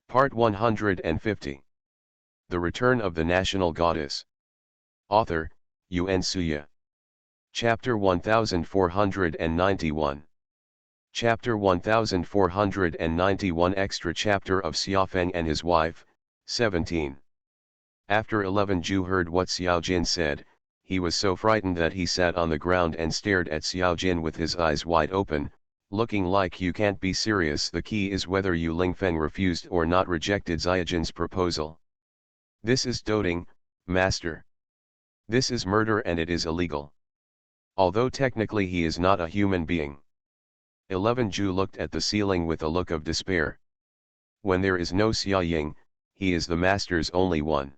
Part 150. The Return of the National Goddess. Author, Yun Suya. Chapter 1491. Chapter 1491 Extra Chapter of Xiaofeng and his wife, 17. After 11 Zhu heard what Xiao Jin said, he was so frightened that he sat on the ground and stared at Xiao Jin with his eyes wide open, looking like you can't be serious. The key is whether Yu Lingfeng refused or not rejected Xiaojin's proposal. This is doting, master. This is murder and it is illegal. Although technically he is not a human being. 11 Zhu looked at the ceiling with a look of despair. When there is no Xia Ying, he is the master's only one.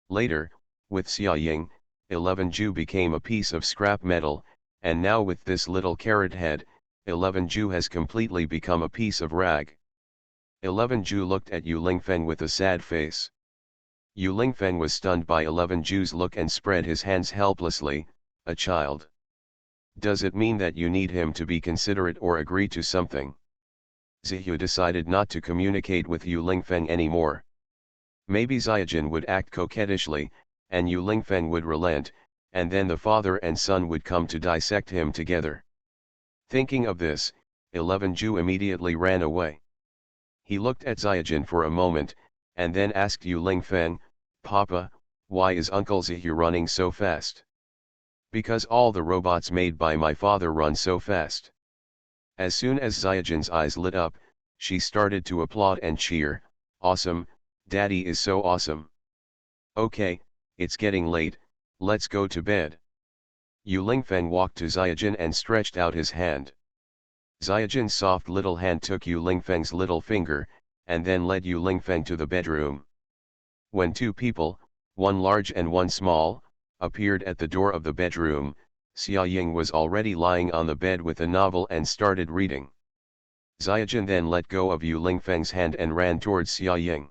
Later, with Xia Ying, 11 Zhu became a piece of scrap metal, and now with this little carrot head, 11 Zhu has completely become a piece of rag. 11 Zhu looked at Yu Lingfeng with a sad face. Yu Lingfeng was stunned by 11 Zhu's look and spread his hands helplessly. A child. Does it mean that you need him to be considerate or agree to something? Zihu decided not to communicate with Yu Lingfeng anymore. Maybe Xiaojin would act coquettishly, and Yu Lingfeng would relent, and then the father and son would come to dissect him together. Thinking of this, 11 Zhu immediately ran away. He looked at Xiaojin for a moment, and then asked Yu Lingfeng, "Papa, why is Uncle Zihu running so fast?" "Because all the robots made by my father run so fast." As soon as Xiaojin's eyes lit up, she started to applaud and cheer. "Awesome, Daddy is so awesome." "Okay, it's getting late, let's go to bed." Yu Lingfeng walked to Xiaojin and stretched out his hand. Xiaojin's soft little hand took Yu Lingfeng's little finger, and then led Yu Lingfeng to the bedroom. When two people, one large and one small, appeared at the door of the bedroom, Xia Ying was already lying on the bed with a novel and started reading. Xiaojin then let go of Yu Lingfeng's hand and ran towards Xia Ying.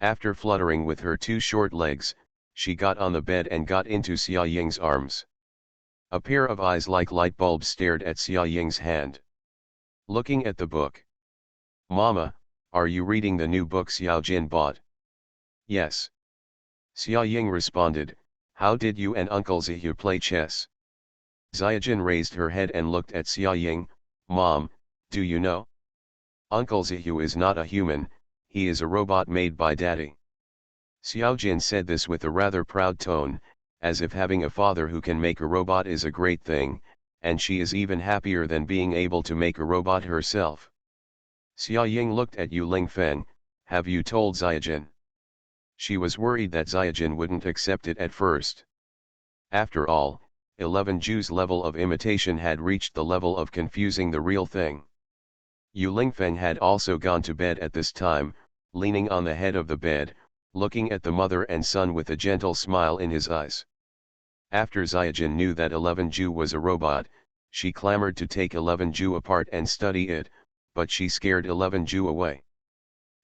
After fluttering with her two short legs, she got on the bed and got into Xia Ying's arms. A pair of eyes like light bulbs stared at Xia Ying's hand. Looking at the book. "Mama, are you reading the new book Xiao Jin bought?" "Yes." Xia Ying responded, "How did you and Uncle Zihu play chess?" Xiaojin raised her head and looked at Xia Ying. "Mom, do you know? Uncle Zihu is not a human, he is a robot made by Daddy." Xiaojin said this with a rather proud tone, as if having a father who can make a robot is a great thing, and she is even happier than being able to make a robot herself. Xia Ying looked at Yu Lingfeng. "Have you told Xiaojin?" She was worried that Xiaojin wouldn't accept it at first. After all, 11 Zhu's level of imitation had reached the level of confusing the real thing. Yu Lingfeng had also gone to bed at this time, leaning on the head of the bed, looking at the mother and son with a gentle smile in his eyes. After Xiaojin knew that 11 Zhu was a robot, she clamored to take 11 Zhu apart and study it, but she scared 11 Zhu away.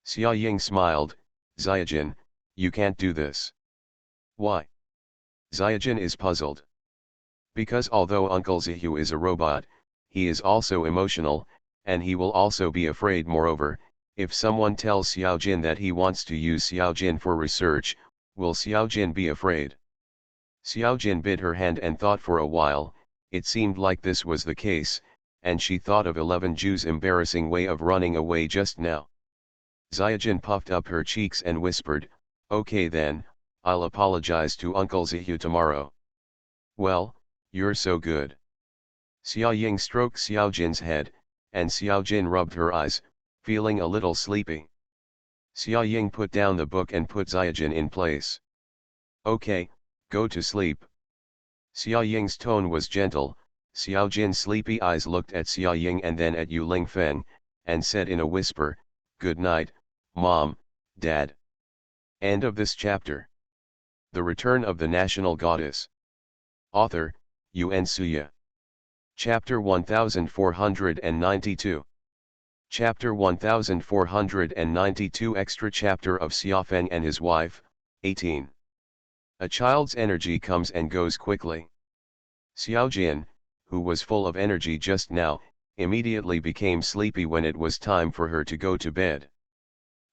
Xia Ying smiled. "Xiaojin, you can't do this." "Why?" Xiaojin is puzzled. "Because although Uncle Zihu is a robot, he is also emotional, and he will also be afraid. Moreover, if someone tells Xiaojin that he wants to use Xiaojin for research, will Xiaojin be afraid?" Xiaojin bit her hand and thought for a while. It seemed like this was the case, and she thought of 11 Zhu's embarrassing way of running away just now. Xiaojin puffed up her cheeks and whispered, "Okay then, I'll apologize to Uncle Zihu tomorrow." "Well, you're so good." Xia Ying stroked Xiaojin's head, and Xiaojin rubbed her eyes, feeling a little sleepy. Xia Ying put down the book and put Xiaojin in place. "Okay, go to sleep." Xia Ying's tone was gentle. Xiaojin's sleepy eyes looked at Xia Ying and then at Yu Lingfeng, and said in a whisper, "Good night, Mom, Dad." End of this chapter. The Return of the National Goddess. Author, Yun Suya. Chapter 1492. Chapter 1492 Extra Chapter of Xiaofeng and his wife, 18. A child's energy comes and goes quickly. Xiaojin, who was full of energy just now, immediately became sleepy when it was time for her to go to bed.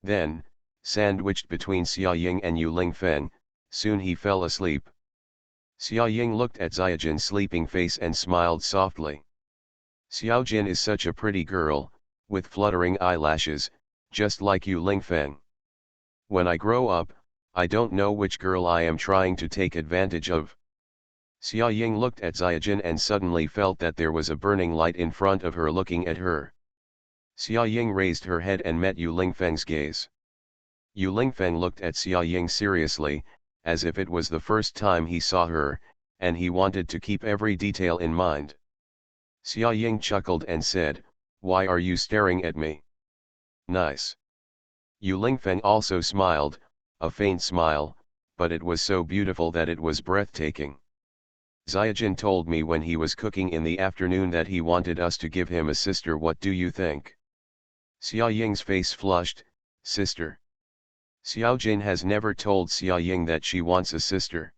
Then, sandwiched between Xia Ying and Yu Lingfeng, soon he fell asleep. Xia Ying looked at Xiaojin's sleeping face and smiled softly. Xiaojin is such a pretty girl, with fluttering eyelashes, just like Yu Lingfeng. When I grow up, I don't know which girl I am trying to take advantage of. Xia Ying looked at Xiaojin and suddenly felt that there was a burning light in front of her looking at her. Xia Ying raised her head and met Yu Lingfeng's gaze. Yu Lingfeng looked at Xia Ying seriously, as if it was the first time he saw her, and he wanted to keep every detail in mind. Xia Ying chuckled and said, "Why are you staring at me? Nice." Yu Lingfeng also smiled, a faint smile, but it was so beautiful that it was breathtaking. Xiaojin told me when he was cooking in the afternoon that he wanted us to give him a sister. What do you think? Xia Ying's face flushed. Sister. Xiaojin has never told Xia Ying that she wants a sister.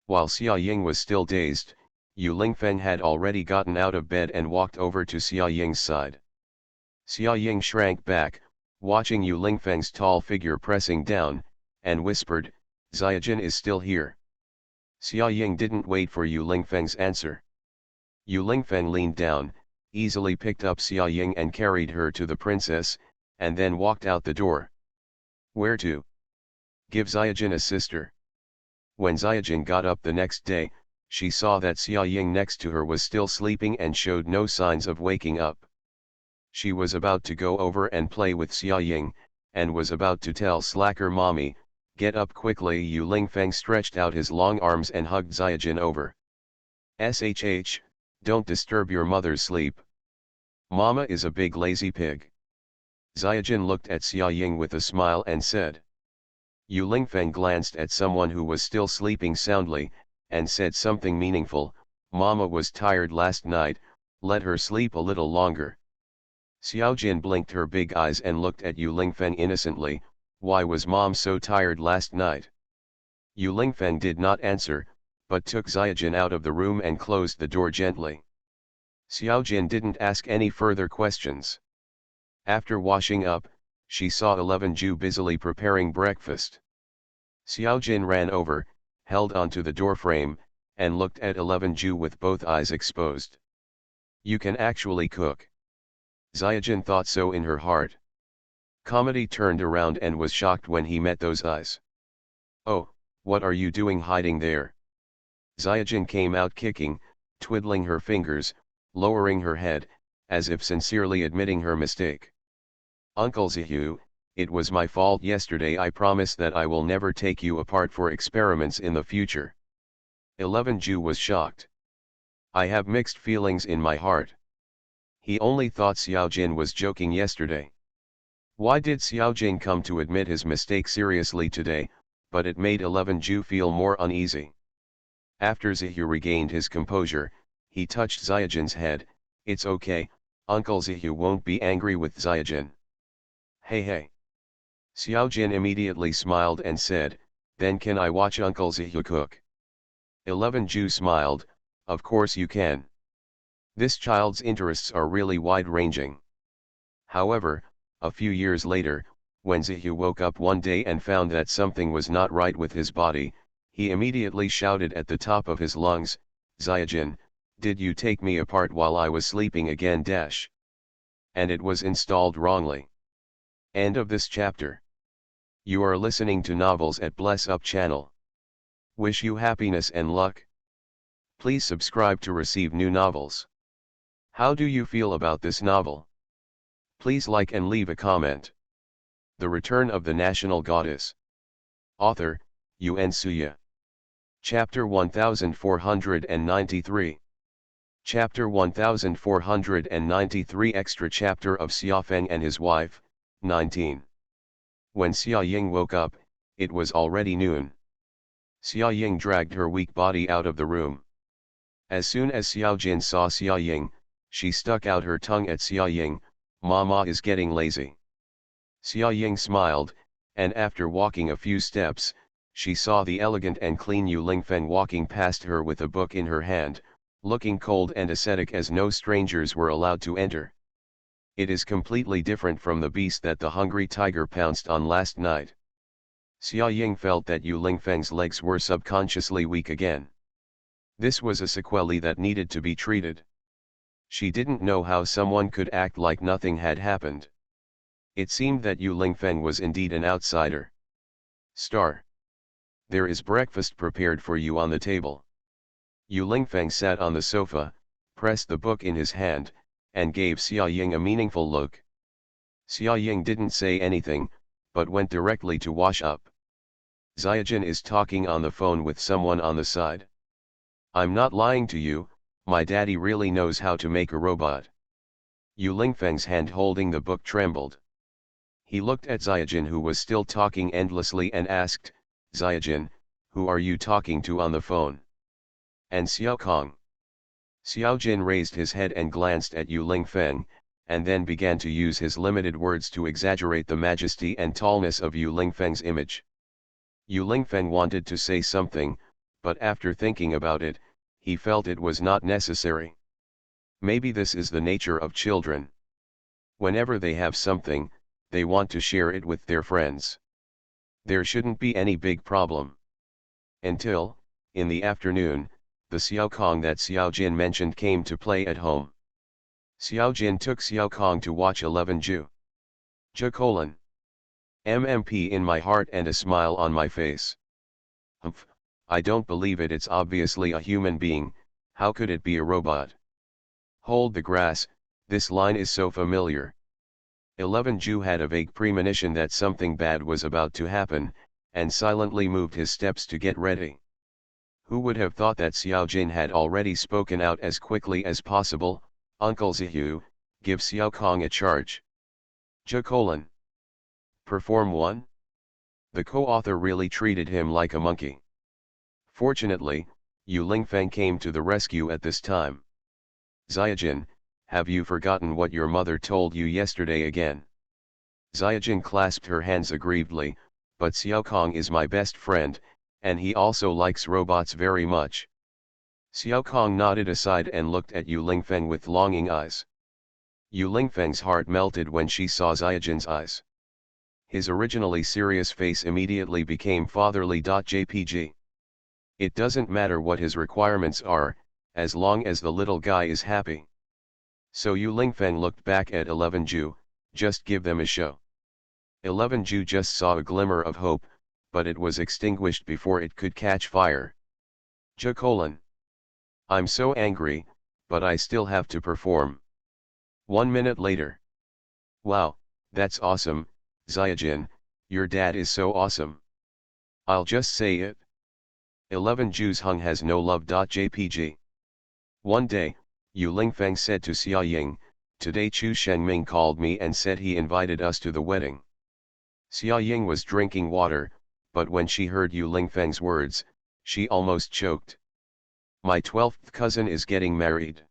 While Xia Ying was still dazed, Yu Lingfeng had already gotten out of bed and walked over to Xia Ying's side. Xia Ying shrank back, watching Yu Lingfeng's tall figure pressing down, and whispered, "Xiaojin is still here." Xia Ying didn't wait for Yu Lingfeng's answer. Yu Lingfeng leaned down, easily picked up Xia Ying and carried her to the princess, and then walked out the door. Where to? Give Xiaojin a sister. When Xiaojin got up the next day, she saw that Xia Ying next to her was still sleeping and showed no signs of waking up. She was about to go over and play with Xia Ying, and was about to tell slacker mommy, "Get up quickly." Yu Lingfeng stretched out his long arms and hugged Xiaojin over. "Shh, don't disturb your mother's sleep. Mama is a big lazy pig." Xiaojin looked at Xia Ying with a smile and said. Yu Lingfeng glanced at someone who was still sleeping soundly, and said something meaningful. "Mama was tired last night, let her sleep a little longer." Xiaojin blinked her big eyes and looked at Yu Lingfeng innocently. "Why was Mom so tired last night?" Yu Lingfeng did not answer, but took Xiaojin out of the room and closed the door gently. Xiaojin didn't ask any further questions. After washing up, she saw 11 Ju busily preparing breakfast. Xiaojin ran over, held onto the doorframe, and looked at 11 Ju with both eyes exposed. "You can actually cook." Xiaojin thought so in her heart. Comedy turned around and was shocked when he met those eyes. "Oh, what are you doing hiding there?" Xiaojin came out kicking, twiddling her fingers, lowering her head, as if sincerely admitting her mistake. "Uncle Zihu, it was my fault yesterday. I promise that I will never take you apart for experiments in the future." 11 Ju was shocked. "I have mixed feelings in my heart." He only thought Xiaojin was joking yesterday. Why did Xiaojin come to admit his mistake seriously today? But it made 11 Ju feel more uneasy. After Zihu regained his composure, he touched Xiaojin's head. "It's okay, Uncle Zihu won't be angry with Xiaojin." Hey. Xiaojin immediately smiled and said, "Then can I watch Uncle Zihu cook?" 11 Ju smiled, "Of course you can." This child's interests are really wide-ranging. However, a few years later, when Zihu woke up one day and found that something was not right with his body, he immediately shouted at the top of his lungs, "Xiaojin, did you take me apart while I was sleeping again? And it was installed wrongly." End of this chapter. You are listening to Novels at Bless Up channel. Wish you happiness and luck. Please subscribe to receive new novels. How do you feel about this novel? Please like and leave a comment. The Return of the National Goddess. Author, Yun Suya. Chapter 1493. Chapter 1493 Extra chapter of Xiafeng and his wife, 19. When Xia Ying woke up, it was already noon. Xia Ying dragged her weak body out of the room. As soon as Xiaojin saw Xia Ying, she stuck out her tongue at Xia Ying. "Mama is getting lazy." Xia Ying smiled, and after walking a few steps, she saw the elegant and clean Yu Lingfeng walking past her with a book in her hand, looking cold and ascetic as no strangers were allowed to enter. It is completely different from the beast that the hungry tiger pounced on last night. Xia Ying felt that Yu Lingfeng's legs were subconsciously weak again. This was a sequelae that needed to be treated. She didn't know how someone could act like nothing had happened. It seemed that Yu Lingfeng was indeed an outsider. Star. There is breakfast prepared for you on the table. Yu Lingfeng sat on the sofa, pressed the book in his hand, and gave Xia Ying a meaningful look. Xia Ying didn't say anything, but went directly to wash up. Xiaojin is talking on the phone with someone on the side. I'm not lying to you, my daddy really knows how to make a robot. Yu Lingfeng's hand holding the book trembled. He looked at Xiaojin, who was still talking endlessly, and asked, Xiaojin, who are you talking to on the phone? And Xiao Kong. Xiaojin raised his head and glanced at Yu Lingfeng, and then began to use his limited words to exaggerate the majesty and tallness of Yu Lingfeng's image. Yu Lingfeng wanted to say something, but after thinking about it, he felt it was not necessary. Maybe this is the nature of children. Whenever they have something, they want to share it with their friends. There shouldn't be any big problem. Until, in the afternoon, the Xiao Kong that Xiao Jin mentioned came to play at home. Xiao Jin took Xiao Kong to watch 11 Ju. MMP in my heart and a smile on my face. Humph, I don't believe it, it's obviously a human being, how could it be a robot? Hold the grass, this line is so familiar. 11 Ju had a vague premonition that something bad was about to happen, and silently moved his steps to get ready. Who would have thought that Xiao Jin had already spoken out as quickly as possible, Uncle Zihu, give Xiao Kong a charge. Perform one? The co-author really treated him like a monkey. Fortunately, Yu Lingfeng came to the rescue at this time. Xiaojin, have you forgotten what your mother told you yesterday again? Xiaojin clasped her hands aggrievedly, but Xiao Kong is my best friend, and he also likes robots very much. Xiao Kong nodded aside and looked at Yu Lingfeng with longing eyes. Yu Lingfeng's heart melted when she saw Xiaojin's eyes. His originally serious face immediately became fatherly. Jpg. It doesn't matter what his requirements are, as long as the little guy is happy. So Yu Lingfeng looked back at 11 Ju, just give them a show. 11 Ju just saw a glimmer of hope, but it was extinguished before it could catch fire. I'm so angry, but I still have to perform. 1 minute later. Wow, that's awesome, Xiaojin, your dad is so awesome. I'll just say it. 11 Jews hung has no love. Jpg. One day, Yu Lingfeng said to Xia Ying, today Chu Shengming called me and said he invited us to the wedding. Xia Ying was drinking water, but when she heard Yu Lingfeng's words, she almost choked. My 12th cousin is getting married.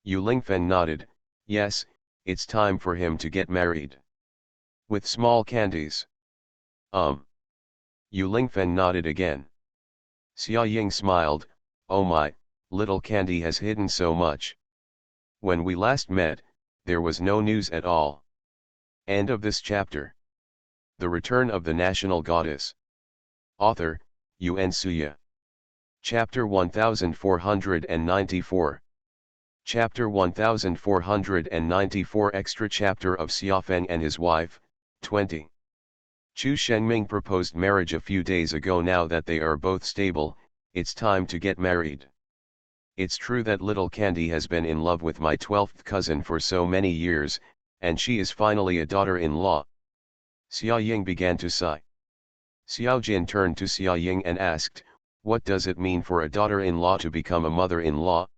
Yu Lingfeng nodded, yes, it's time for him to get married. With small candies. Yu Lingfeng nodded again. Xia Ying smiled, oh my, little Candy has hidden so much. When we last met, there was no news at all. End of this chapter. The Return of the National Goddess. Author, Yuan Suya. Chapter 1494. Chapter 1494 Extra Chapter of Xiafeng and his wife, 20. Chu Shengming proposed marriage a few days ago. Now that they are both stable, it's time to get married. It's true that little Candy has been in love with my 12th cousin for so many years, and she is finally a daughter-in-law. Xia Ying began to sigh. Xiao Jin turned to Xia Ying and asked, what does it mean for a daughter-in-law to become a mother-in-law?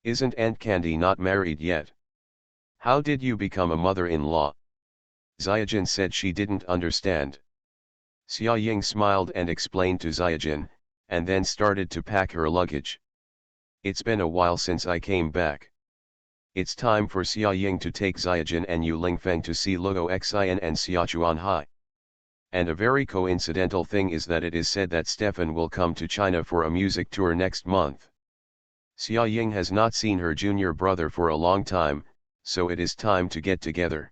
Isn't Aunt Candy not married yet? How did you become a mother-in-law? Xiaojin said she didn't understand. Xia Ying smiled and explained to Xiaojin, and then started to pack her luggage. It's been a while since I came back. It's time for Xia Ying to take Xiaojin and Yu Lingfeng to see Luo Xian and Xiachuan Hai. And a very coincidental thing is that it is said that Stefan will come to China for a music tour next month. Xia Ying has not seen her junior brother for a long time, so it is time to get together.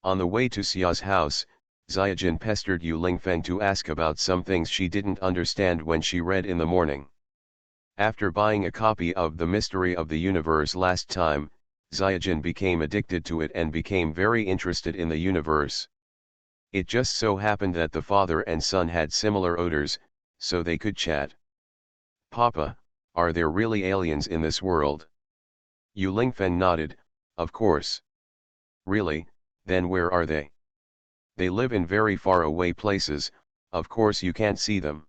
On the way to Xia's house, Xiaojin pestered Yu Lingfeng to ask about some things she didn't understand when she read in the morning. After buying a copy of The Mystery of the Universe last time, Xiaojin became addicted to it and became very interested in the universe. It just so happened that the father and son had similar odors, so they could chat. "Papa, are there really aliens in this world?" Yu Lingfeng nodded, "Of course." "Really, then where are they?" "They live in very far away places, of course you can't see them."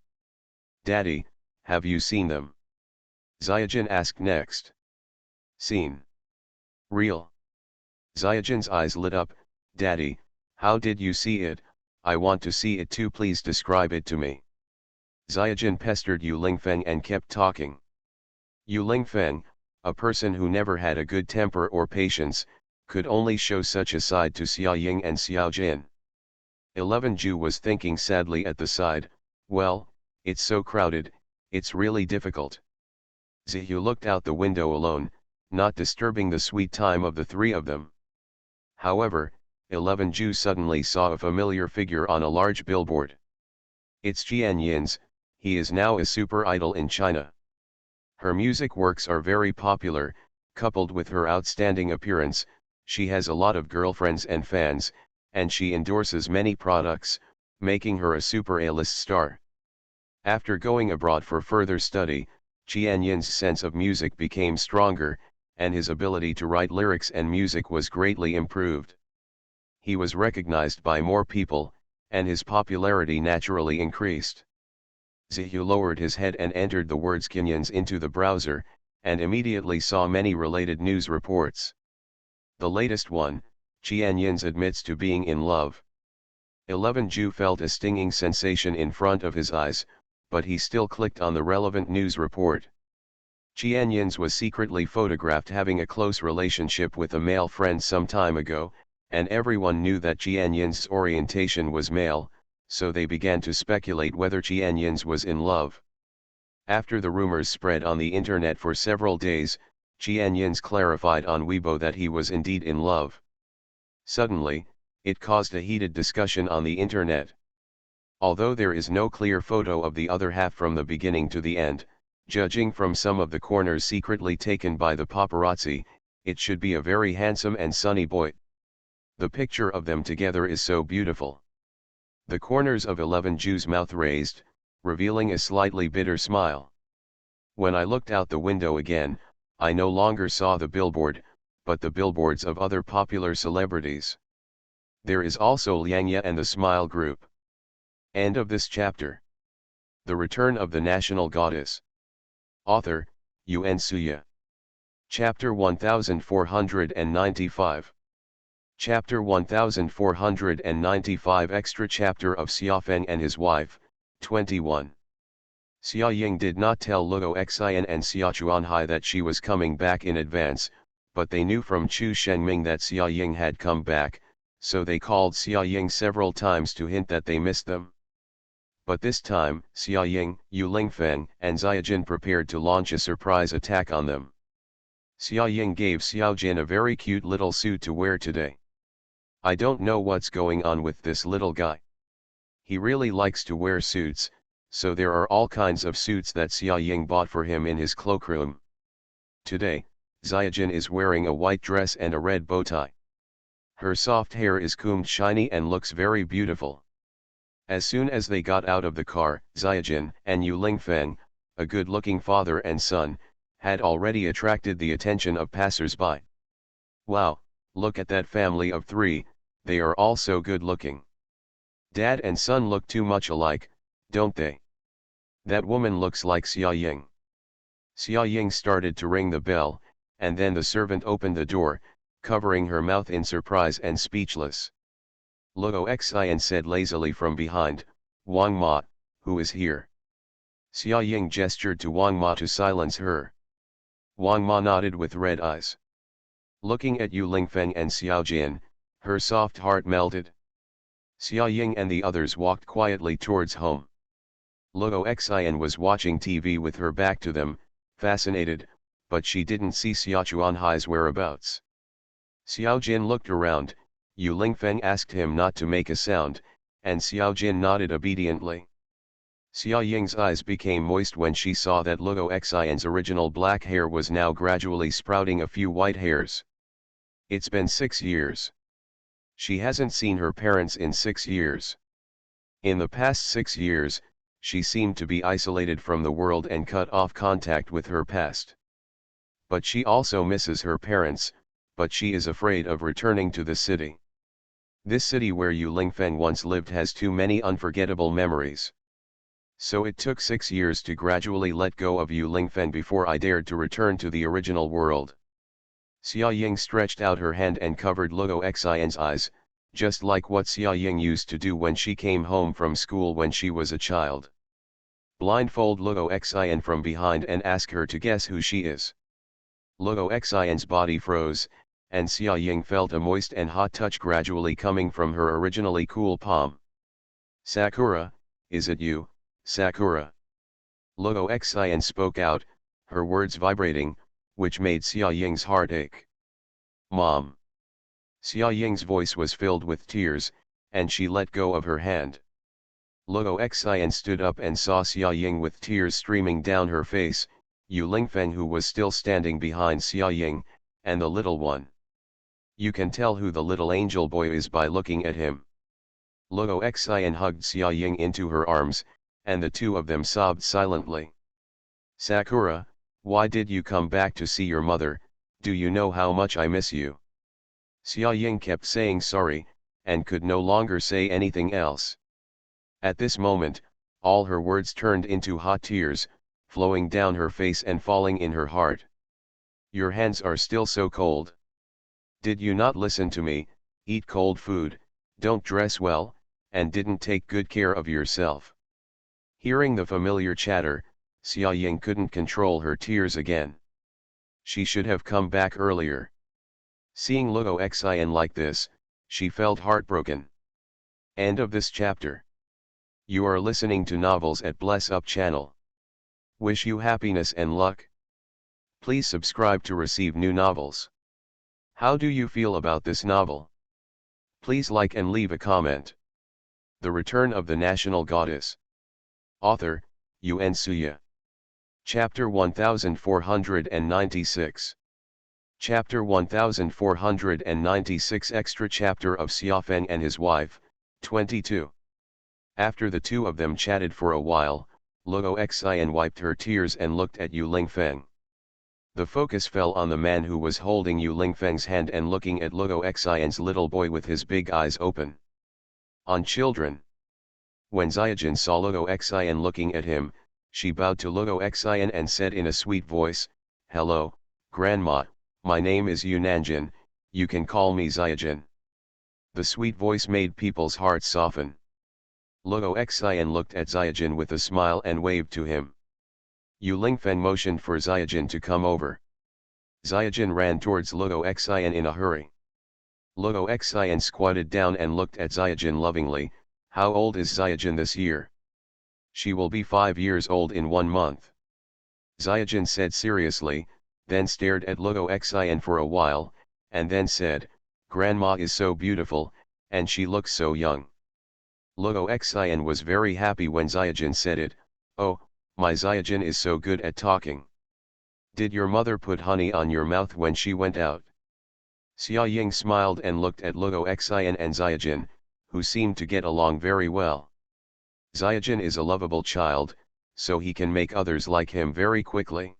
"Daddy, have you seen them?" Xiaojin asked next. "Seen? Real?" Xiaojin's eyes lit up. "Daddy, how did you see it? I want to see it too, please describe it to me." Xiaojin pestered Yu Lingfeng and kept talking. Yu Lingfeng, a person who never had a good temper or patience, could only show such a side to Xia Ying and Xiaojin. 11 Ju was thinking sadly at the side, "Well, it's so crowded, it's really difficult." Ziyu looked out the window alone, not disturbing the sweet time of the three of them. However, 11 Ju suddenly saw a familiar figure on a large billboard. It's Jian Yin's, he is now a super idol in China. Her music works are very popular, coupled with her outstanding appearance, she has a lot of girlfriends and fans, and she endorses many products, making her a super A-list star. After going abroad for further study, Jian Yin's sense of music became stronger, and his ability to write lyrics and music was greatly improved. He was recognized by more people, and his popularity naturally increased. Ziyu lowered his head and entered the words Kenyans into the browser, and immediately saw many related news reports. The latest one, Jian Yin's admits to being in love. 11 Ju felt a stinging sensation in front of his eyes, but he still clicked on the relevant news report. Jian Yin's was secretly photographed having a close relationship with a male friend some time ago, and everyone knew that Jian Yin's orientation was male, so they began to speculate whether Jian Yin's was in love. After the rumors spread on the internet for several days, Jian Yin's clarified on Weibo that he was indeed in love. Suddenly, it caused a heated discussion on the internet. Although there is no clear photo of the other half from the beginning to the end, judging from some of the corners secretly taken by the paparazzi, it should be a very handsome and sunny boy. The picture of them together is so beautiful. The corners of 11 Ju's mouth raised, revealing a slightly bitter smile. When I looked out the window again, I no longer saw the billboard, but the billboards of other popular celebrities. There is also Liang Ye and the Smile Group. End of this chapter. The Return of the National Goddess. Author, Yuan Suya. Chapter 1495. Chapter 1495 Extra Chapter of Xiafeng and his wife, 21. Xia Ying did not tell Luo Xian and Xia Chuanhai that she was coming back in advance, but they knew from Chu Shengming that Xia Ying had come back, so they called Xia Ying several times to hint that they missed them. But this time, Xia Ying, Yu Lingfeng, and Xiaojin prepared to launch a surprise attack on them. Xia Ying gave Xiaojin a very cute little suit to wear today. "I don't know what's going on with this little guy. He really likes to wear suits, so there are all kinds of suits that Xia Ying bought for him in his cloakroom. Today, Xiaojin is wearing a white dress and a red bow tie. Her soft hair is combed shiny and looks very beautiful." As soon as they got out of the car, Xiaojin and Yu Lingfeng, a good-looking father and son, had already attracted the attention of passers-by. "Wow, look at that family of three, they are all so good-looking. Dad and son look too much alike, don't they? That woman looks like Xia Ying." Xia Ying started to ring the bell, and then the servant opened the door, covering her mouth in surprise and speechless. Luo Xian said lazily from behind, "Wang Ma, who is here?" Xia Ying gestured to Wang Ma to silence her. Wang Ma nodded with red eyes. Looking at Yu Lingfeng and Xiaojin, her soft heart melted. Xia Ying and the others walked quietly towards home. Luo Xian was watching TV with her back to them, fascinated, but she didn't see Xia Chuanhai's whereabouts. Xiao Jin looked around, Yu Lingfeng asked him not to make a sound, and Xiao Jin nodded obediently. Xia Ying's eyes became moist when she saw that Luo Xian's original black hair was now gradually sprouting a few white hairs. It's been 6 years. She hasn't seen her parents in 6 years. In the past 6 years, she seemed to be isolated from the world and cut off contact with her past. But she also misses her parents, but she is afraid of returning to the city. This city where Yu Lingfeng once lived has too many unforgettable memories. So it took 6 years to gradually let go of Yu Lingfeng before I dared to return to the original world. Xia Ying stretched out her hand and covered Luo Xian's eyes, just like what Xia Ying used to do when she came home from school when she was a child. Blindfold Luo Xian from behind and ask her to guess who she is. Luo Xian's body froze, and Xia Ying felt a moist and hot touch gradually coming from her originally cool palm. Sakura, is it you, Sakura? Luo Xian spoke out, her words vibrating, which made Xia Ying's heart ache. Mom. Xia Ying's voice was filled with tears, and she let go of her hand. Luo Xian stood up and saw Xia Ying with tears streaming down her face, Yu Lingfeng who was still standing behind Xia Ying, and the little one. You can tell who the little angel boy is by looking at him. Luo Xian hugged Xia Ying into her arms, and the two of them sobbed silently. Sakura, why did you come back to see your mother? Do you know how much I miss you? Xia Ying kept saying sorry, and could no longer say anything else. At this moment, all her words turned into hot tears, flowing down her face and falling in her heart. Your hands are still so cold. Did you not listen to me, eat cold food, don't dress well, and didn't take good care of yourself? Hearing the familiar chatter, Xia Ying couldn't control her tears again. She should have come back earlier. Seeing Luo Xian like this, she felt heartbroken. End of this chapter. You are listening to novels at Bless Up channel. Wish you happiness and luck. Please subscribe to receive new novels. How do you feel about this novel? Please like and leave a comment. The Return of the National Goddess. Author, Yuan Suya. Chapter 1496. Chapter 1496 Extra Chapter of Xiafeng and His Wife, 22. After the two of them chatted for a while, Luo Xian wiped her tears and looked at Yu Lingfeng. The focus fell on the man who was holding Yu Lingfeng's hand and looking at Luo Xian's little boy with his big eyes open. On children. When Xiaojin saw Luo Xian looking at him, she bowed to Luo Xian and said in a sweet voice, "Hello, Grandma, my name is Yu Nanjin, you can call me Xiaojin." The sweet voice made people's hearts soften. Luo Xian looked at Xiaojin with a smile and waved to him. Yu Lingfeng motioned for Xiaojin to come over. Xiaojin ran towards Luo Xian in a hurry. Luo Xian squatted down and looked at Xiaojin lovingly. How old is Xiaojin this year? She will be 5 years old in 1 month. Xiaojin said seriously, then stared at Luo Xian for a while, and then said, "Grandma is so beautiful, and she looks so young." Luo Xian was very happy when Xiaojin said it. "Oh, my Xiaojin is so good at talking. Did your mother put honey on your mouth when she went out?" Xia Ying smiled and looked at Luo Xian and Xiaojin, who seemed to get along very well. Xiaojin is a lovable child, so he can make others like him very quickly.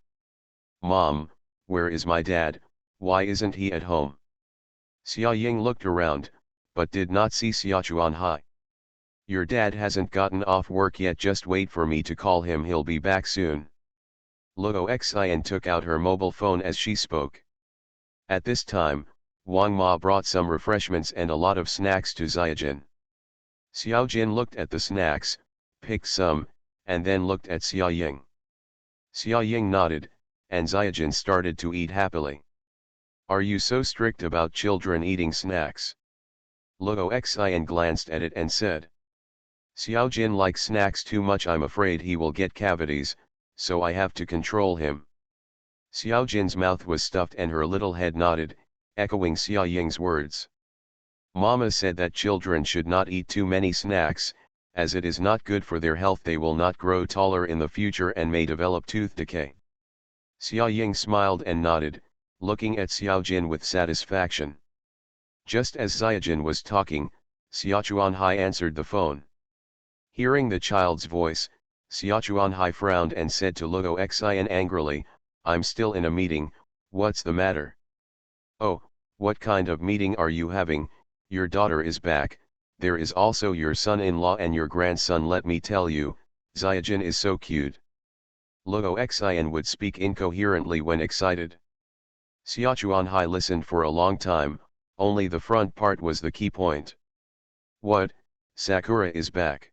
"Mom, where is my dad? Why isn't he at home?" Xia Ying looked around, but did not see Xia Chuanhai. "Your dad hasn't gotten off work yet, just wait for me to call him, he'll be back soon." Luo Xian took out her mobile phone as she spoke. At this time, Wang Ma brought some refreshments and a lot of snacks to Xiaojin. Xiaojin looked at the snacks, picked some, and then looked at Xia Ying. Xia Ying nodded, and Xiaojin started to eat happily. "Are you so strict about children eating snacks?" Luo Xian glanced at it and said. "Xiaojin likes snacks too much, I'm afraid he will get cavities, so I have to control him." Xiaojin's mouth was stuffed and her little head nodded, echoing Xia Ying's words. Mama said that children should not eat too many snacks, as it is not good for their health. They will not grow taller in the future and may develop tooth decay. Xia Ying smiled and nodded, looking at Xiao Jin with satisfaction. Just as Xiaojin was talking, Xia Chuanhai answered the phone. Hearing the child's voice, Xia Chuanhai frowned and said to Luo Xian angrily, "I'm still in a meeting, what's the matter?" "Oh, what kind of meeting are you having? Your daughter is back, there is also your son-in-law and your grandson. Let me tell you, Xiaojin is so cute." Luo Xian would speak incoherently when excited. Xia Chuanhai listened for a long time, only the front part was the key point. "What, Sakura is back?"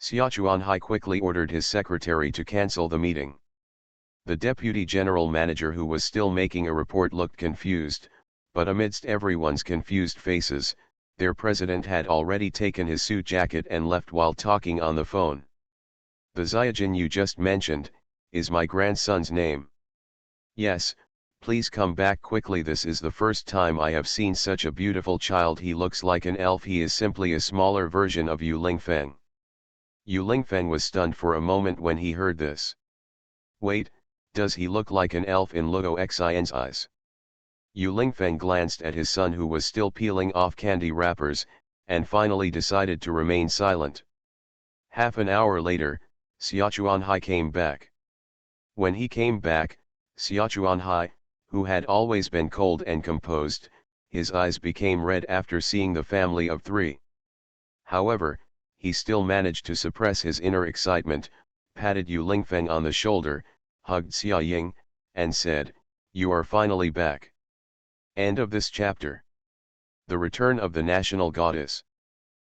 Xia Chuanhai quickly ordered his secretary to cancel the meeting. The deputy general manager, who was still making a report, looked confused, but amidst everyone's confused faces, their president had already taken his suit jacket and left while talking on the phone. "The Xiaojin you just mentioned, is my grandson's name." "Yes, please come back quickly. This is the first time I have seen such a beautiful child. He looks like an elf. He is simply a smaller version of Yu Lingfeng." Yu Lingfeng was stunned for a moment when he heard this. "Wait, does he look like an elf in Luo Xian's eyes?" Yu Lingfeng glanced at his son, who was still peeling off candy wrappers, and finally decided to remain silent. Half an hour later, Xia Chuanhai came back. When he came back, Xia Chuanhai, who had always been cold and composed, his eyes became red after seeing the family of three. However, he still managed to suppress his inner excitement, patted Yu Lingfeng on the shoulder, hugged Xia Ying, and said, "You are finally back." End of this chapter. The Return of the National Goddess.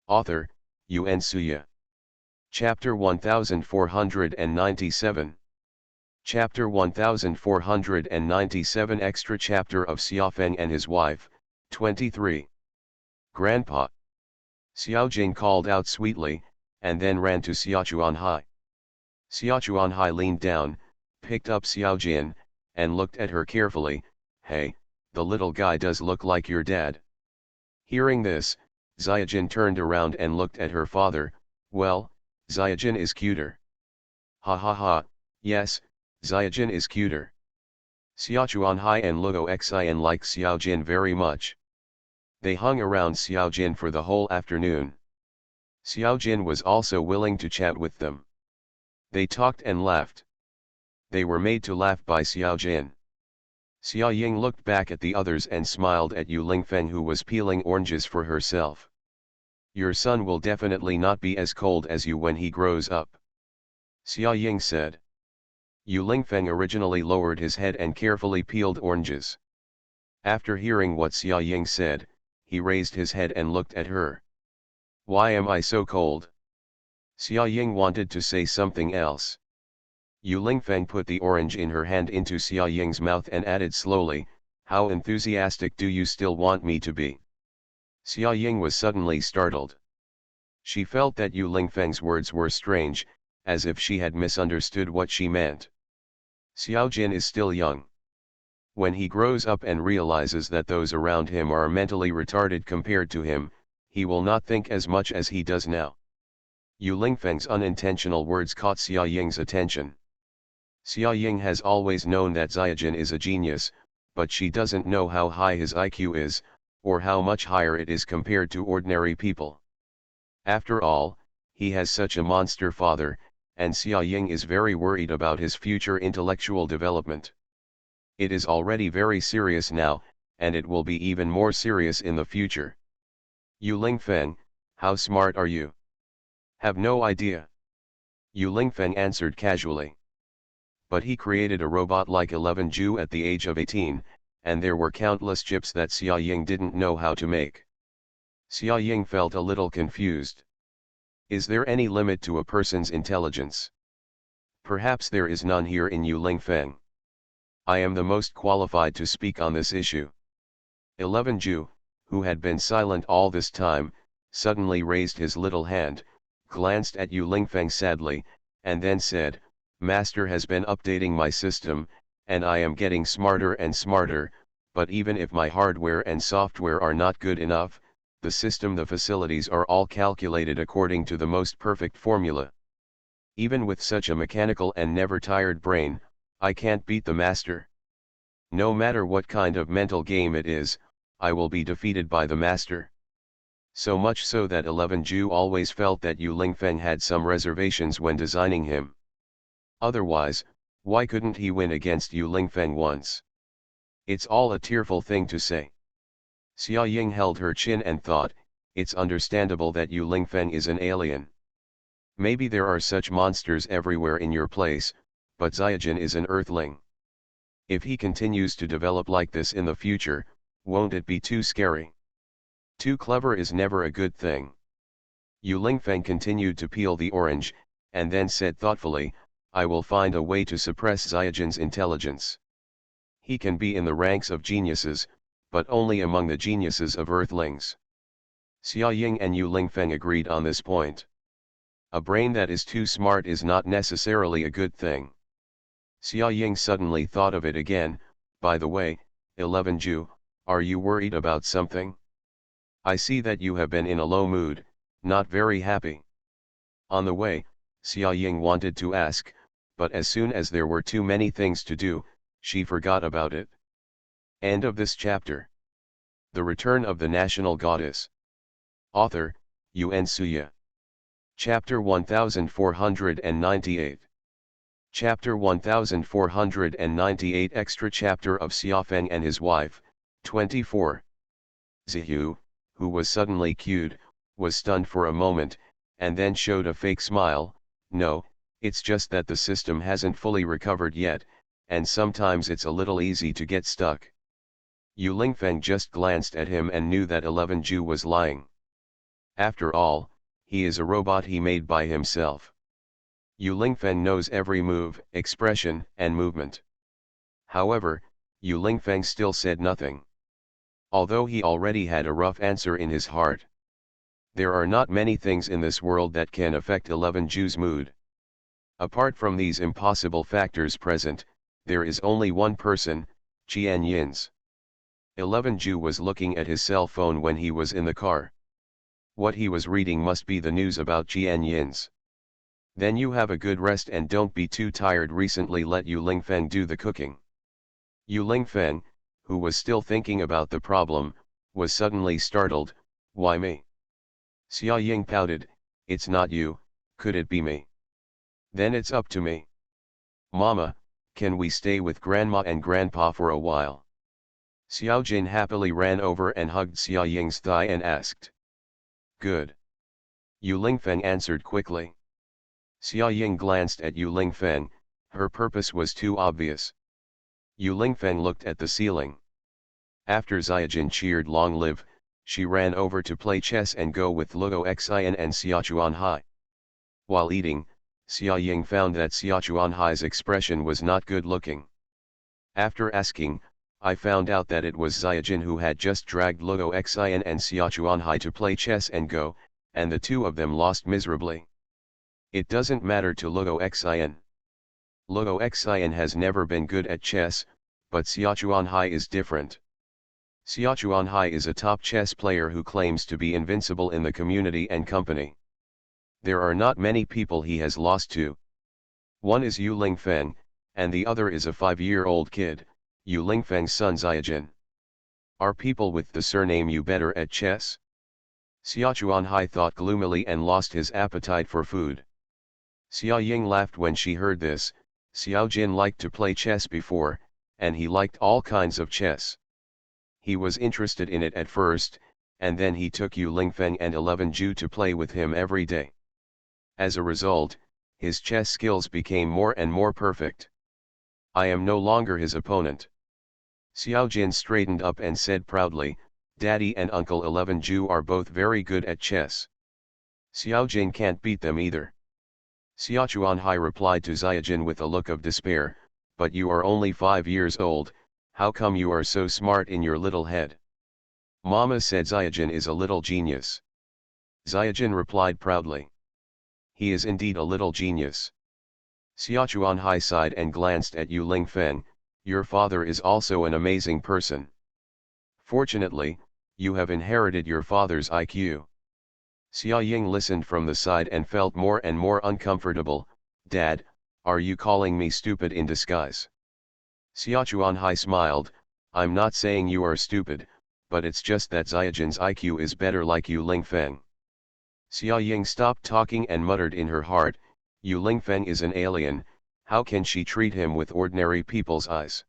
Author, Yuan Suya. Chapter 1497. Chapter 1497 Extra Chapter of Xiaofeng and His Wife, 23. Grandpa. Xiao Jing called out sweetly, and then ran to Xia Chuanhai. Xia Chuanhai leaned down, picked up Xiao Jin, and looked at her carefully. "Hey, the little guy does look like your dad." Hearing this, Xiaojin turned around and looked at her father. "Well, Xiaojin is cuter." "Ha ha ha, yes, Xiaojin is cuter." Xia Chuanhai and Luo Xian liked Xiao Jin very much. They hung around Xiao Jin for the whole afternoon. Xiao Jin was also willing to chat with them. They talked and laughed. They were made to laugh by Xiao Jin. Xia Ying looked back at the others and smiled at Yu Lingfeng, who was peeling oranges for herself. "Your son will definitely not be as cold as you when he grows up," Xia Ying said. Yu Lingfeng originally lowered his head and carefully peeled oranges. After hearing what Xia Ying said, he raised his head and looked at her. "Why am I so cold?" Xia Ying wanted to say something else. Yu Lingfeng put the orange in her hand into Xia Ying's mouth and added slowly, "How enthusiastic do you still want me to be?" Xia Ying was suddenly startled. She felt that Yu Lingfeng's words were strange, as if she had misunderstood what she meant. Xiao Jin is still young. When he grows up and realizes that those around him are mentally retarded compared to him, he will not think as much as he does now. Yu Lingfeng's unintentional words caught Xia Ying's attention. Xia Ying has always known that Xiaojin is a genius, but she doesn't know how high his IQ is, or how much higher it is compared to ordinary people. After all, he has such a monster father, and Xia Ying is very worried about his future intellectual development. It is already very serious now, and it will be even more serious in the future. "Yu Lingfeng, how smart are you?" "Have no idea." Yu Lingfeng answered casually. But he created a robot like 11 Ju at the age of 18, and there were countless chips that Xia Ying didn't know how to make. Xia Ying felt a little confused. Is there any limit to a person's intelligence? Perhaps there is none here in Yu Lingfeng. I am the most qualified to speak on this issue. 11 Ju, who had been silent all this time, suddenly raised his little hand, glanced at Yu Lingfeng sadly, and then said, "Master has been updating my system, and I am getting smarter and smarter, but even if my hardware and software are not good enough, the facilities are all calculated according to the most perfect formula. Even with such a mechanical and never tired brain, I can't beat the master. No matter what kind of mental game it is, I will be defeated by the master. So much so that 11 Ju always felt that Yu Lingfeng had some reservations when designing him. Otherwise, why couldn't he win against Yu Lingfeng once? It's all a tearful thing to say. Xia Ying held her chin and thought, it's understandable that Yu Lingfeng is an alien. Maybe there are such monsters everywhere in your place, but Xiaojin is an earthling. If he continues to develop like this in the future, won't it be too scary? Too clever is never a good thing. Yu Lingfeng continued to peel the orange, and then said thoughtfully, I will find a way to suppress Xiaojin's intelligence. He can be in the ranks of geniuses, but only among the geniuses of earthlings. Xia Ying and Yu Lingfeng agreed on this point. A brain that is too smart is not necessarily a good thing. Xia Ying suddenly thought of it again, by the way, 11 Ju, are you worried about something? I see that you have been in a low mood, not very happy. On the way, Xia Ying wanted to ask, but as soon as there were too many things to do, she forgot about it. End of this chapter. The Return of the National Goddess. Author, Yuan Suya. Chapter 1498. Chapter 1498 Extra Chapter of Xiafeng and His Wife, 24. Zihu, who was suddenly cued, was stunned for a moment, and then showed a fake smile. No, it's just that the system hasn't fully recovered yet, and sometimes it's a little easy to get stuck. Yu Lingfeng just glanced at him and knew that 11 Ju was lying. After all, he is a robot he made by himself. Yu Lingfeng knows every move, expression, and movement. However, Yu Lingfeng still said nothing. Although he already had a rough answer in his heart. There are not many things in this world that can affect 11 Ju's mood. Apart from these impossible factors present, there is only one person, Qian Yin's. 11 Ju was looking at his cell phone when he was in the car. What he was reading must be the news about Qian Yin's. Then you have a good rest and don't be too tired. Recently let Yu Lingfeng do the cooking. Yu Lingfeng, who was still thinking about the problem, was suddenly startled. Why me? Xia Ying pouted, it's not you, could it be me? Then it's up to me. Mama, can we stay with Grandma and Grandpa for a while? Xiaojin happily ran over and hugged Xia Ying's thigh and asked. Good. Yu Lingfeng answered quickly. Xia Ying glanced at Yu Lingfeng, her purpose was too obvious. Yu Lingfeng looked at the ceiling. After Xiaojin cheered long live, she ran over to play chess and go with Luo Xian and Xiachuanhai. While eating, Xia Ying found that Xiachuanhai's expression was not good looking. After asking, I found out that it was Xiaojin who had just dragged Luo Xian and Xiachuanhai to play chess and go, and the two of them lost miserably. It doesn't matter to Luo Xian. Luo Xian has never been good at chess, but Xiachuanhai is different. Xiachuanhai is a top chess player who claims to be invincible in the community and company. There are not many people he has lost to. One is Yu Lingfeng, and the other is a 5-year-old kid, Yu Lingfeng's son Xiaojin. Are people with the surname Yu better at chess? Xiachuanhai thought gloomily and lost his appetite for food. Xia Ying laughed when she heard this. Xiaojin liked to play chess before, and he liked all kinds of chess. He was interested in it at first, and then he took Yu Lingfeng and 11 Ju to play with him every day. As a result, his chess skills became more and more perfect. I am no longer his opponent. Xiaojin straightened up and said proudly, Daddy and Uncle 11 Ju are both very good at chess. Xiaojin can't beat them either. Xiachuanhai replied to Xiaojin with a look of despair, but you are only 5 years old, how come you are so smart in your little head? Mama said Xiaojin is a little genius. Xiaojin replied proudly. He is indeed a little genius. Xiachuanhai sighed and glanced at Yu Lingfeng, your father is also an amazing person. Fortunately, you have inherited your father's IQ. Xia Ying listened from the side and felt more and more uncomfortable. Dad, are you calling me stupid in disguise? Xia Chuanhai smiled, I'm not saying you are stupid, but it's just that Xiaojin's IQ is better like Yu Lingfeng. Xia Ying stopped talking and muttered in her heart, Yu Lingfeng is an alien, how can she treat him with ordinary people's eyes?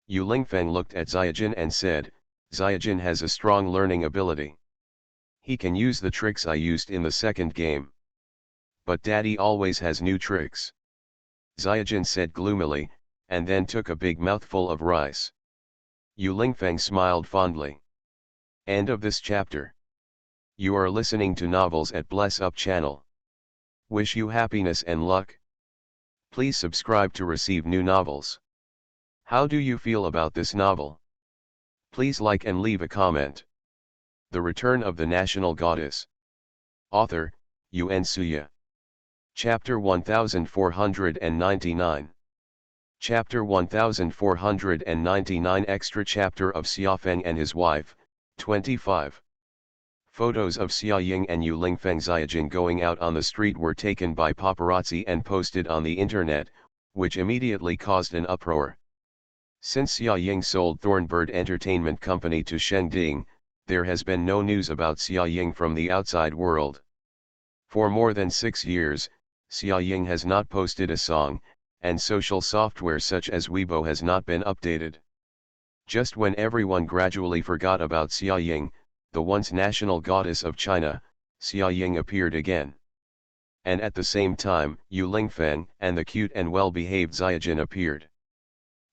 Yu Lingfeng looked at Xiaojin and said, Xiaojin has a strong learning ability. He can use the tricks I used in the second game. But Daddy always has new tricks. Xiaojin said gloomily, and then took a big mouthful of rice. Yu Lingfeng smiled fondly. End of this chapter. You are listening to Novels at Bless Up channel. Wish you happiness and luck. Please subscribe to receive new novels. How do you feel about this novel? Please like and leave a comment. The Return of the National Goddess. Author, Yuan Suya. Chapter 1499. Chapter 1499 Extra Chapter of Xiafeng and His Wife, 25. Photos of Xia Ying and Yu Lingfeng Xiaojin going out on the street were taken by paparazzi and posted on the internet, which immediately caused an uproar. Since Xia Ying sold Thornbird Entertainment Company to Shengding, there has been no news about Xia Ying from the outside world. For more than 6 years, Xia Ying has not posted a song, and social software such as Weibo has not been updated. Just when everyone gradually forgot about Xia Ying, the once national goddess of China, Xia Ying appeared again. And at the same time, Yu Lingfeng and the cute and well-behaved Xiaojin appeared.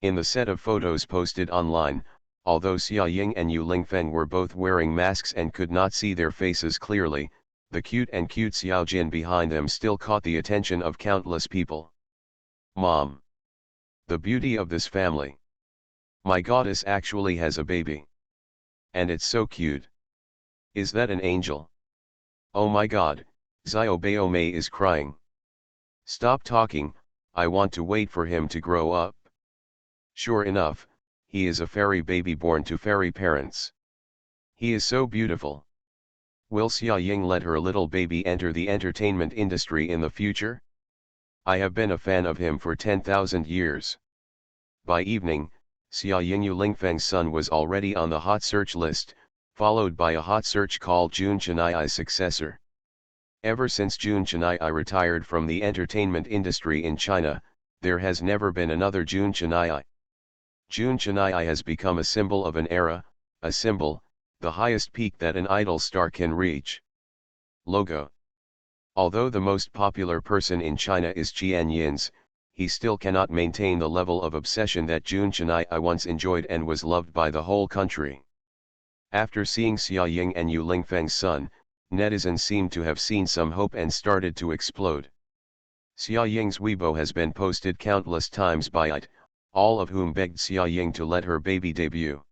In the set of photos posted online, although Xia Ying and Yu Lingfeng were both wearing masks and could not see their faces clearly, the cute Xiaojin behind them still caught the attention of countless people. Mom! The beauty of this family. My goddess actually has a baby. And it's so cute. Is that an angel? Oh my god, Xiao Baomei is crying. Stop talking, I want to wait for him to grow up. Sure enough, he is a fairy baby born to fairy parents. He is so beautiful. Will Xia Ying let her little baby enter the entertainment industry in the future? I have been a fan of him for 10,000 years. By evening, Xia Ying Yu Lingfeng's son was already on the hot search list, followed by a hot search called Jun Chenai's successor. Ever since Jun Chenai retired from the entertainment industry in China, there has never been another Jun Chenai. Jun Chenai has become a symbol of an era, a symbol, the highest peak that an idol star can reach. Logo. Although the most popular person in China is Qian Yins, he still cannot maintain the level of obsession that Jun Chenai once enjoyed and was loved by the whole country. After seeing Xia Ying and Yu Lingfeng's son, netizens seemed to have seen some hope and started to explode. Xia Ying's Weibo has been posted countless times by it, all of whom begged Xia Ying to let her baby debut.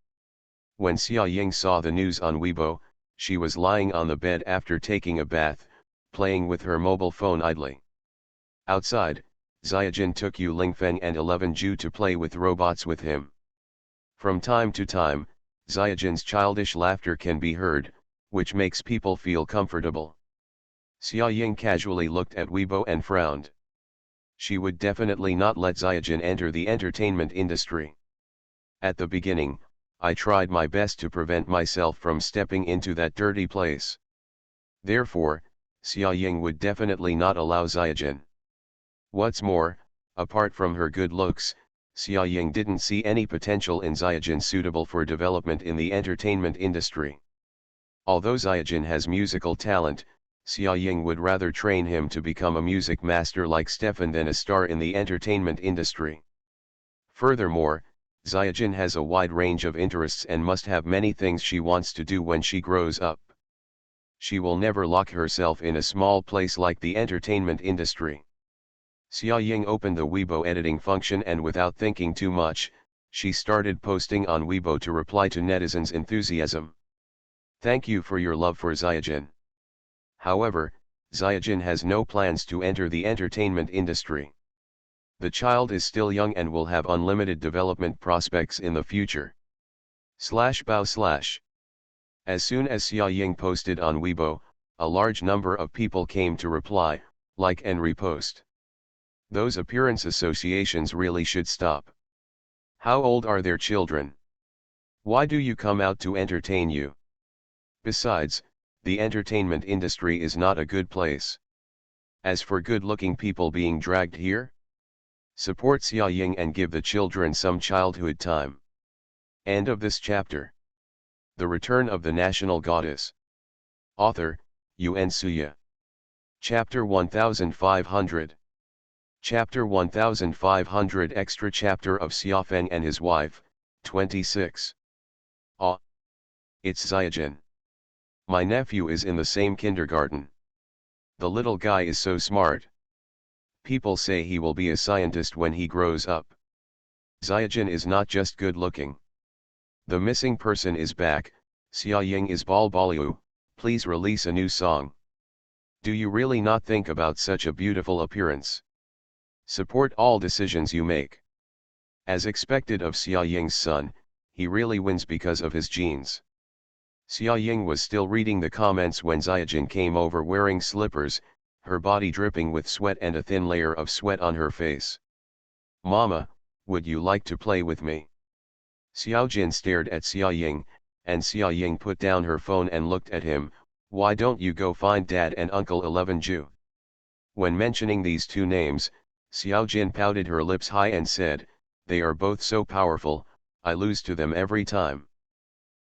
When Xia Ying saw the news on Weibo, she was lying on the bed after taking a bath, playing with her mobile phone idly. Outside, Xiaojin took Yu Lingfeng and 11 Ju to play with robots with him. From time to time, Xiaojin's childish laughter can be heard, which makes people feel comfortable. Xia Ying casually looked at Weibo and frowned. She would definitely not let Xiaojin enter the entertainment industry. At the beginning, I tried my best to prevent myself from stepping into that dirty place. Therefore, Xia Ying would definitely not allow Xiaojin. What's more, apart from her good looks, Xia Ying didn't see any potential in Xiaojin suitable for development in the entertainment industry. Although Xiaojin has musical talent, Xia Ying would rather train him to become a music master like Stefan than a star in the entertainment industry. Furthermore, Xiaojin has a wide range of interests and must have many things she wants to do when she grows up. She will never lock herself in a small place like the entertainment industry. Xia Ying opened the Weibo editing function and without thinking too much, she started posting on Weibo to reply to netizens' enthusiasm. Thank you for your love for Xiaojin. However, Xiaojin has no plans to enter the entertainment industry. The child is still young and will have unlimited development prospects in the future. /bao/. As soon as Xia Ying posted on Weibo, a large number of people came to reply, like and repost. Those appearance associations really should stop. How old are their children? Why do you come out to entertain you? Besides, the entertainment industry is not a good place. As for good-looking people being dragged here, support Xia Ying and give the children some childhood time. End of this chapter. The Return of the National Goddess. Author, Yun Suya. Chapter 1500. Chapter 1500 Extra Chapter of Xiafeng and His Wife, 26. Ah! It's Xiaojin. My nephew is in the same kindergarten. The little guy is so smart. People say he will be a scientist when he grows up. Xiaojin is not just good looking. The missing person is back. Xia Ying is Balbaliu, please release a new song. Do you really not think about such a beautiful appearance? Support all decisions you make. As expected of Xia Ying's son, he really wins because of his genes. Xia Ying was still reading the comments when Xiaojin came over wearing slippers, her body dripping with sweat and a thin layer of sweat on her face. Mama, would you like to play with me? Xiaojin stared at Xia Ying, and Xia Ying put down her phone and looked at him. Why don't you go find Dad and Uncle 11 Ju? When mentioning these two names, Xiaojin pouted her lips high and said, they are both so powerful, I lose to them every time.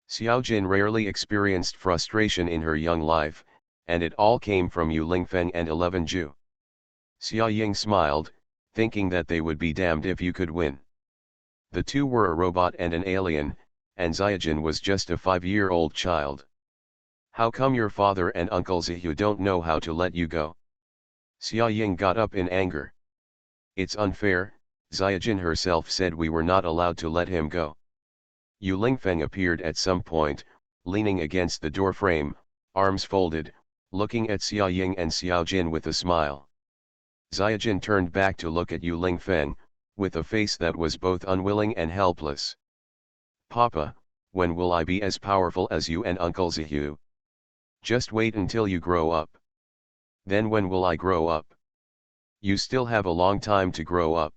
Xiaojin rarely experienced frustration in her young life, and it all came from Yu Lingfeng and 11 Ju. Xia Ying smiled, thinking that they would be damned if you could win. The two were a robot and an alien, and Xiaojin was just a 5-year-old child. How come your father and Uncle Zihu don't know how to let you go? Xia Ying got up in anger. It's unfair, Xiaojin herself said we were not allowed to let him go. Yu Lingfeng appeared at some point, leaning against the door frame, arms folded, looking at Xia Ying and Xiaojin with a smile. Xiaojin turned back to look at Yu Lingfeng, with a face that was both unwilling and helpless. Papa, when will I be as powerful as you and Uncle Zihu? Just wait until you grow up. Then when will I grow up? You still have a long time to grow up.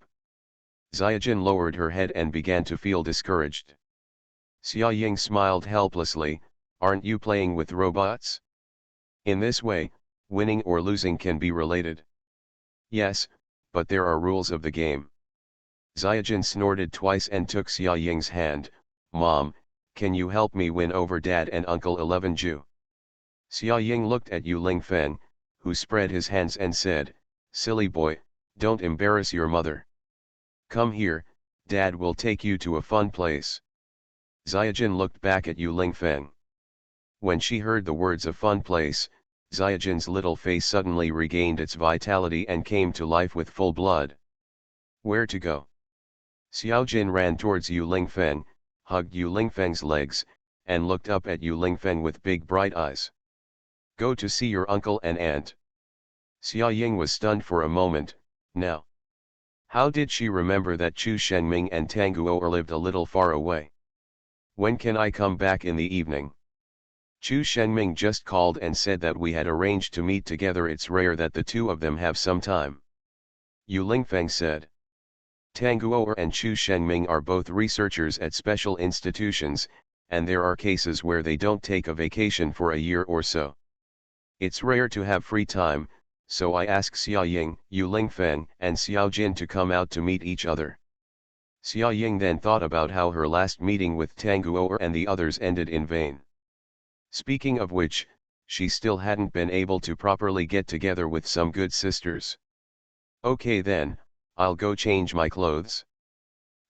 Xiaojin lowered her head and began to feel discouraged. Xia Ying smiled helplessly, aren't you playing with robots? In this way, winning or losing can be related. Yes, but there are rules of the game. Xiaojin snorted twice and took Xia Ying's hand. Mom, can you help me win over Dad and Uncle 11 Ju? Xia Ying looked at Yu Lingfeng, who spread his hands and said, silly boy, don't embarrass your mother. Come here, Dad will take you to a fun place. Xiaojin looked back at Yu Lingfeng. When she heard the words of fun place, Xiaojin's little face suddenly regained its vitality and came to life with full blood. Where to go? Xiaojin ran towards Yu Lingfeng, hugged Yu Lingfeng's legs, and looked up at Yu Lingfeng with big bright eyes. Go to see your uncle and aunt. Xia Ying was stunned for a moment. Now, how did she remember that Chu Shengming and Tang Guo lived a little far away? When can I come back in the evening? Chu Shengming just called and said that we had arranged to meet together. It's rare that the two of them have some time. Yu Lingfeng said. Tang Guo and Chu Shengming are both researchers at special institutions, and there are cases where they don't take a vacation for a year or so. It's rare to have free time, so I ask Xia Ying, Yu Lingfeng, and Xiaojin to come out to meet each other. Xia Ying then thought about how her last meeting with Tang Guo and the others ended in vain. Speaking of which, she still hadn't been able to properly get together with some good sisters. Okay then, I'll go change my clothes.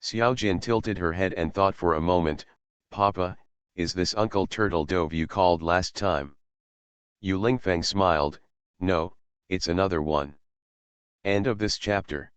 Xiaojin tilted her head and thought for a moment. Papa, is this Uncle Turtle Dove you called last time? Yu Lingfeng smiled. No, it's another one. End of this chapter.